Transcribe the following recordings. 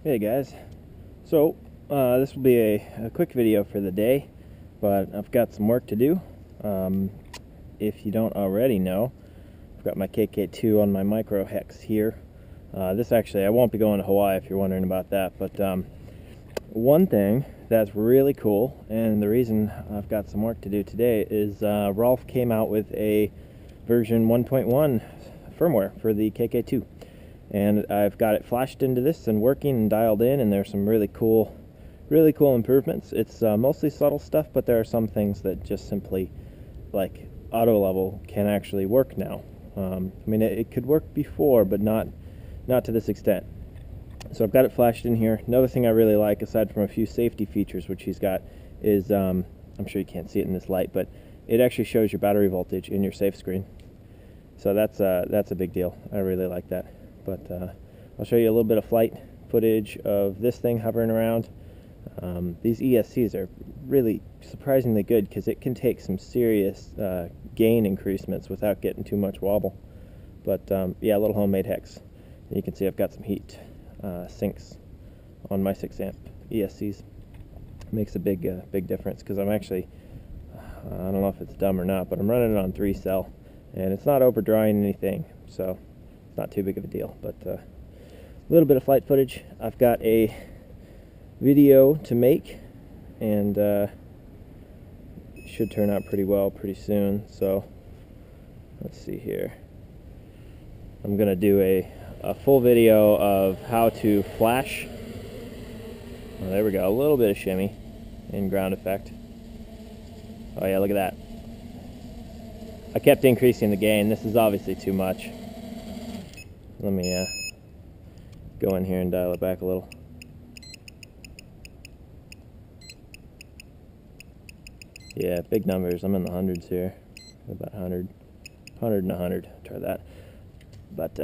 Hey guys, so this will be a quick video for the day, but I've got some work to do. If you don't already know, I've got my KK2 on my micro hex here. This actually, I won't be going to Hawaii if you're wondering about that, but one thing that's really cool, and the reason I've got some work to do today, is Rolf came out with a version 1.1 firmware for the KK2. And I've got it flashed into this and working and dialed in, and there's some really cool improvements. It's mostly subtle stuff, but there are some things that just simply, like auto level, can actually work now. I mean, it could work before, but not to this extent. So I've got it flashed in here. Another thing I really like, aside from a few safety features which he's got, is I'm sure you can't see it in this light, but it actually shows your battery voltage in your safe screen. So that's a big deal. I really like that. But I'll show you a little bit of flight footage of this thing hovering around. These ESCs are really surprisingly good because it can take some serious gain increasements without getting too much wobble. But yeah, a little homemade hex. And you can see I've got some heat sinks on my 6 amp ESCs. Makes a big difference because I'm actually, I don't know if it's dumb or not, but I'm running it on 3 cell, and it's not overdrawing anything, so it's not too big of a deal. But a little bit of flight footage. I've got a video to make, and it should turn out pretty well pretty soon. So let's see here. I'm gonna do a full video of how to flash. Oh, there we go, a little bit of shimmy in ground effect. Oh yeah, look at that. I kept increasing the gain. This is obviously too much. Let me go in here and dial it back a little. Yeah, big numbers. I'm in the hundreds here. About 100 and 100. Try that. But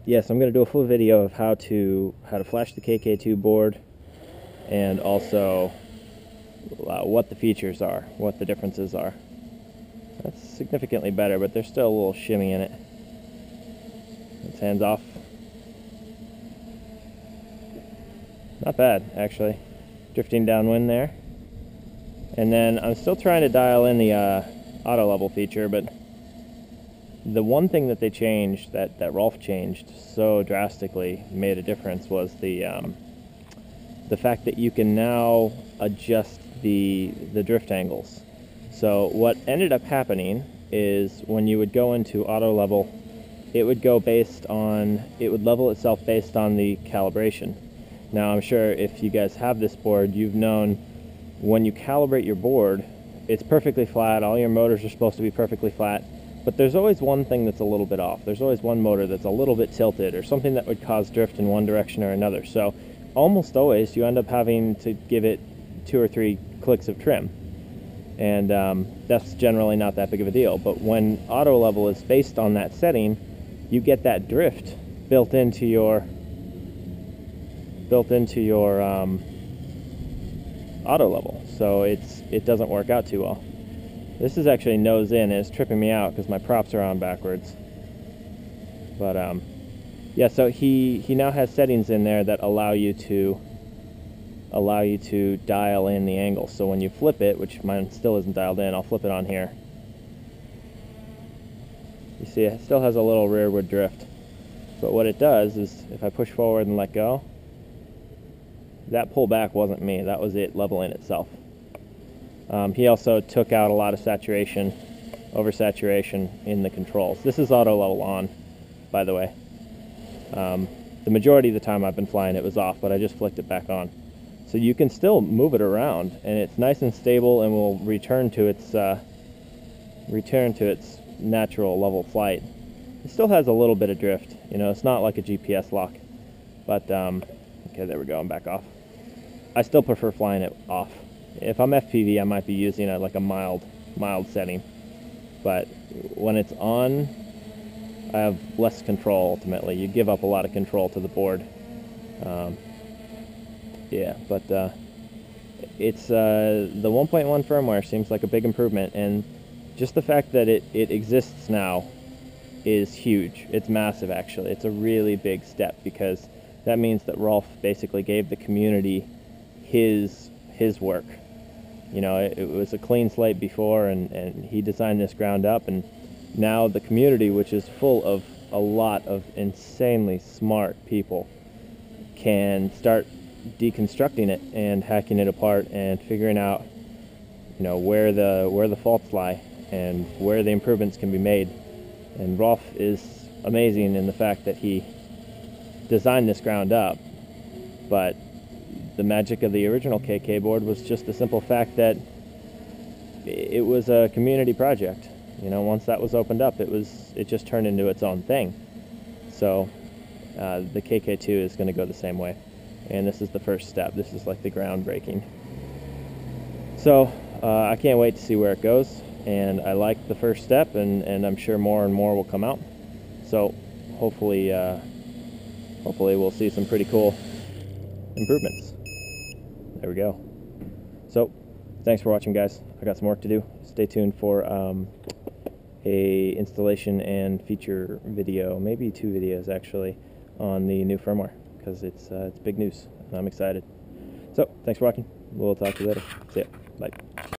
yes, I'm going to do a full video of how to flash the KK2 board, and also what the features are, what the differences are. That's significantly better, but there's still a little shimmy in it. It's hands off. Not bad, actually. Drifting downwind there. And then I'm still trying to dial in the auto level feature, but the one thing that they changed, that Rolf changed so drastically, made a difference, was the fact that you can now adjust the drift angles. So what ended up happening is when you would go into auto level, it would go based on, it would level itself based on the calibration. Now I'm sure if you guys have this board, you've known when you calibrate your board, it's perfectly flat, all your motors are supposed to be perfectly flat, but there's always one thing that's a little bit off. There's always one motor that's a little bit tilted, or something that would cause drift in one direction or another. So almost always you end up having to give it 2 or 3 clicks of trim. And that's generally not that big of a deal. But when auto level is based on that setting, you get that drift built into your auto level. So it doesn't work out too well. This is actually nose in, and it's tripping me out because my props are on backwards. But yeah, so he now has settings in there that allow you to dial in the angle. So when you flip it, which mine still isn't dialed in, I'll flip it on here. You see it still has a little rearward drift. But what it does is, if I push forward and let go, that pullback wasn't me, that was it leveling itself. He also took out a lot of saturation, oversaturation in the controls. This is auto level on, by the way. The majority of the time I've been flying it was off, but I just flicked it back on. So you can still move it around, and it's nice and stable, and will return to its natural level flight. It still has a little bit of drift, you know, it's not like a GPS lock. But okay, there we go, I'm back off. I still prefer flying it off. If I'm FPV, I might be using like a mild setting, but when it's on, I have less control. Ultimately, you give up a lot of control to the board. Yeah, but it's the 1.1 firmware seems like a big improvement, and just the fact that it exists now is huge. It's massive, actually. It's a really big step, because that means that Rolf basically gave the community his work. You know, it was a clean slate before, and he designed this ground up, and now the community, which is full of a lot of insanely smart people, can start deconstructing it and hacking it apart and figuring out, you know, where the faults lie and where the improvements can be made. And Rolf is amazing in the fact that he designed this ground up, but the magic of the original KK board was just the simple fact that it was a community project. You know, once that was opened up, it just turned into its own thing. So the KK2 is going to go the same way, and this is the first step. This is like the groundbreaking. So I can't wait to see where it goes, and I like the first step, and I'm sure more and more will come out. So hopefully we'll see some pretty cool improvements. There we go. So thanks for watching, guys. I got some work to do. Stay tuned for a installation and feature video, maybe 2 videos actually, on the new firmware, because it's big news and I'm excited. So thanks for watching. We'll talk to you later. See ya. Bye.